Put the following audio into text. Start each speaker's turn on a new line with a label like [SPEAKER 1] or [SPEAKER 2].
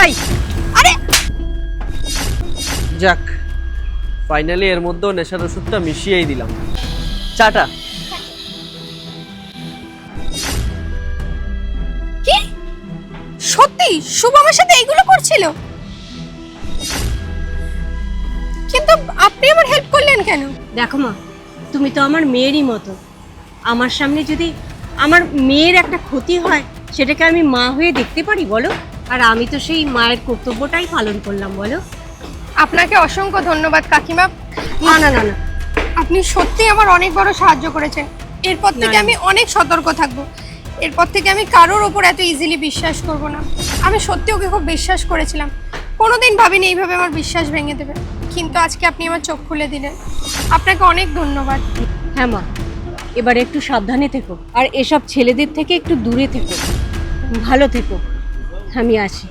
[SPEAKER 1] এই আরে যাক, ফাইনালি এর মধ্যেও নেশার ওষুধটা মিশিয়েই দিলাম। চাটা।
[SPEAKER 2] কি সত্যি শুভ আমার সাথে এইগুলো করছিল? কিন্তু আপনি আমার হেল্প করলেন কেন?
[SPEAKER 3] দেখো মা, তুমি তো আমার মেয়েরই মতো। আমার সামনে যদি আমার মেয়ের একটা ক্ষতি হয়, সেটাকে আমি মা হয়ে দেখতে পারি বলো? আর আমি তো সেই মায়ের কর্তব্যটাই পালন করলাম বলো।
[SPEAKER 2] আপনাকে অসংখ্য ধন্যবাদ কাকিমা।
[SPEAKER 3] না না না না,
[SPEAKER 2] আপনি সত্যি আমার অনেক বড় সাহায্য করেছেন। এরপর থেকে
[SPEAKER 3] না,
[SPEAKER 2] আমি অনেক সতর্ক থাকবো। এরপর থেকে আমি কারোর ওপর এত ইজিলি বিশ্বাস করব না। আমি সত্যি ওকে খুব বিশ্বাস করেছিলাম, কোনোদিন ভাবিনি এইভাবে আমার বিশ্বাস ভেঙে দেবে। কিন্তু আজকে আপনি আমার চোখ খুলে দিলেন, আপনাকে অনেক ধন্যবাদ।
[SPEAKER 3] হ্যাঁ মা, এবার একটু সাবধানে থেকো আর এসব ছেলেদের থেকে একটু দূরে থেকো, ভালো থেকো। আমি আছি।